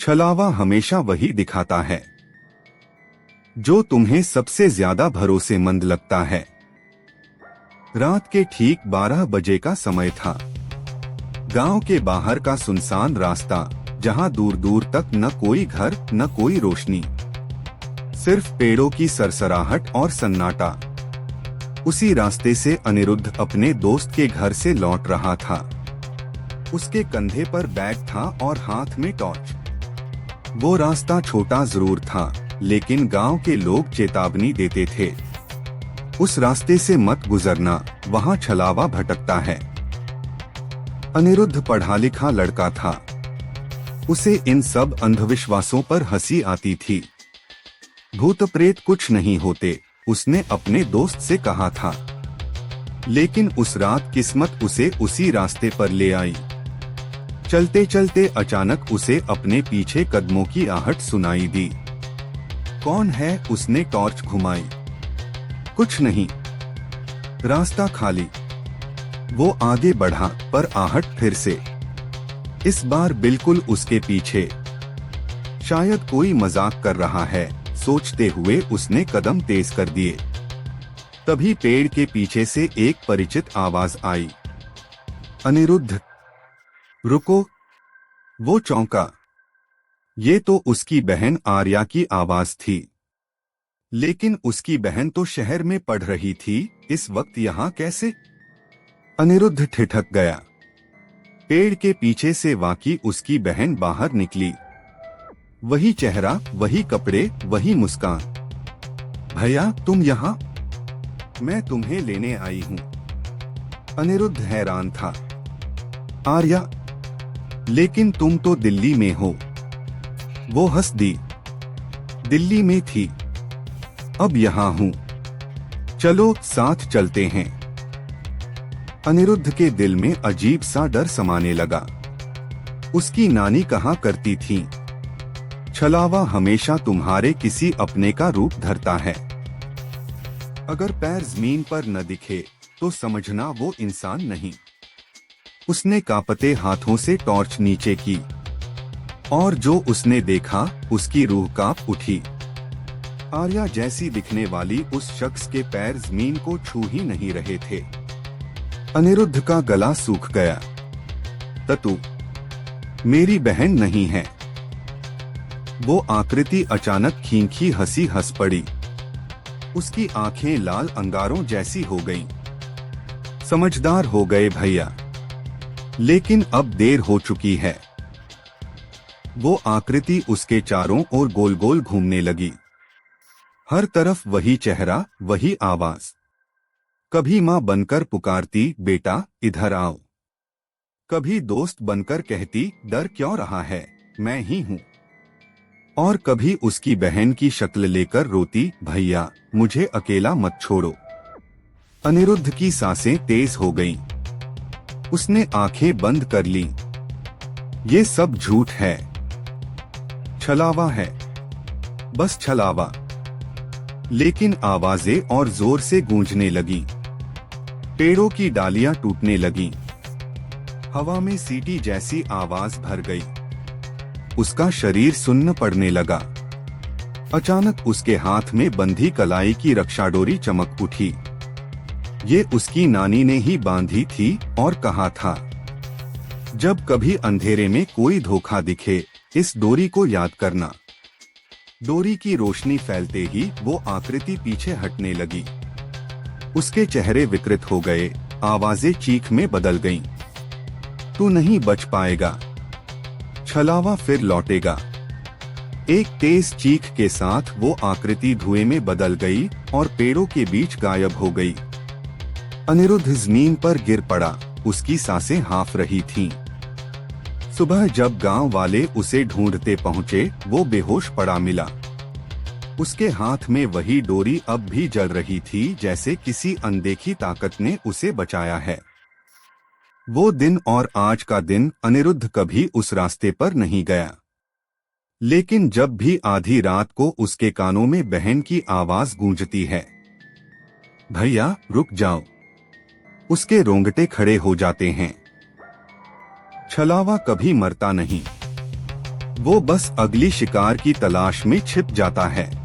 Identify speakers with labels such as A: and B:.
A: छलावा हमेशा वही दिखाता है जो तुम्हें सबसे ज्यादा भरोसेमंद लगता है। रात के ठीक 12 बजे का समय था। गांव के बाहर का सुनसान रास्ता, जहां दूर दूर तक न कोई घर न कोई रोशनी, सिर्फ पेड़ों की सरसराहट और सन्नाटा। उसी रास्ते से अनिरुद्ध अपने दोस्त के घर से लौट रहा था। उसके कंधे पर बैग था और हाथ में टॉर्च। वो रास्ता छोटा जरूर था, लेकिन गांव के लोग चेतावनी देते थे, उस रास्ते से मत गुजरना, वहां छलावा भटकता है। अनिरुद्ध पढ़ा लिखा लड़का था। उसे इन सब अंधविश्वासों पर हंसी आती थी। भूत प्रेत कुछ नहीं होते, उसने अपने दोस्त से कहा था। लेकिन उस रात किस्मत उसे उसी रास्ते पर ले आई। चलते चलते अचानक उसे अपने पीछे कदमों की आहट सुनाई दी। कौन है? उसने टॉर्च घुमाई। कुछ नहीं, रास्ता खाली। वो आगे बढ़ा, पर आहट फिर से, इस बार बिल्कुल उसके पीछे। शायद कोई मजाक कर रहा है, सोचते हुए उसने कदम तेज कर दिए। तभी पेड़ के पीछे से एक परिचित आवाज आई, अनिरुद्ध, रुको। वो चौंका। ये तो उसकी बहन आर्या की आवाज थी। लेकिन उसकी बहन तो शहर में पढ़ रही थी, इस वक्त यहाँ कैसे? अनिरुद्ध ठिठक गया। पेड़ के पीछे से वाकई उसकी बहन बाहर निकली। वही चेहरा, वही कपड़े, वही मुस्कान। भैया, तुम यहाँ? मैं तुम्हें लेने आई हूँ। अनिरुद्ध हैरान था। आर्या? लेकिन तुम तो दिल्ली में हो। वो हंस दी। दिल्ली में थी, अब यहाँ हूँ। चलो साथ चलते हैं। अनिरुद्ध के दिल में अजीब सा डर समाने लगा। उसकी नानी कहा करती थी, छलावा हमेशा तुम्हारे किसी अपने का रूप धरता है। अगर पैर जमीन पर न दिखे तो समझना वो इंसान नहीं। उसने कांपते हाथों से टॉर्च नीचे की, और जो उसने देखा उसकी रूह कांप उठी। आर्या जैसी दिखने वाली उस शख्स के पैर जमीन को छू ही नहीं रहे थे। अनिरुद्ध का गला सूख गया। ततु, मेरी बहन नहीं है। वो आकृति अचानक खींची हंसी हंस पड़ी। उसकी आंखें लाल अंगारों जैसी हो गईं। समझदार हो गए भैया, लेकिन अब देर हो चुकी है। वो आकृति उसके चारों ओर गोल गोल घूमने लगी। हर तरफ वही चेहरा, वही आवाज। कभी माँ बनकर पुकारती, बेटा इधर आओ। कभी दोस्त बनकर कहती, डर क्यों रहा है, मैं ही हूँ। और कभी उसकी बहन की शक्ल लेकर रोती, भैया मुझे अकेला मत छोड़ो। अनिरुद्ध की सांसें तेज हो गईं। उसने आंखें बंद कर लीं। ये सब झूठ है, छलावा है, बस छलावा। लेकिन आवाजें और जोर से गूंजने लगीं। पेड़ों की डालियां टूटने लगीं। हवा में सीटी जैसी आवाज भर गई। उसका शरीर सुन्न पड़ने लगा। अचानक उसके हाथ में बंधी कलाई की रक्षाडोरी चमक उठी। ये उसकी नानी ने ही बांधी थी और कहा था, जब कभी अंधेरे में कोई धोखा दिखे, इस डोरी को याद करना। डोरी की रोशनी फैलते ही वो आकृति पीछे हटने लगी। उसके चेहरे विकृत हो गए, आवाजें चीख में बदल गईं। तू नहीं बच पाएगा, छलावा फिर लौटेगा। एक तेज चीख के साथ वो आकृति धुएं में बदल गई और पेड़ों के बीच गायब हो गई। अनिरुद्ध जमीन पर गिर पड़ा। उसकी सांसें हाँफ रही थीं। सुबह जब गांव वाले उसे ढूंढते पहुंचे, वो बेहोश पड़ा मिला। उसके हाथ में वही डोरी अब भी जल रही थी, जैसे किसी अनदेखी ताकत ने उसे बचाया है। वो दिन और आज का दिन अनिरुद्ध कभी उस रास्ते पर नहीं गया। लेकिन जब भी आधी रात को उसके कानों में बहन की आवाज गूंजती है, भैया रुक जाओ, उसके रोंगटे खड़े हो जाते हैं। छलावा कभी मरता नहीं। वो बस अगली शिकार की तलाश में छिप जाता है।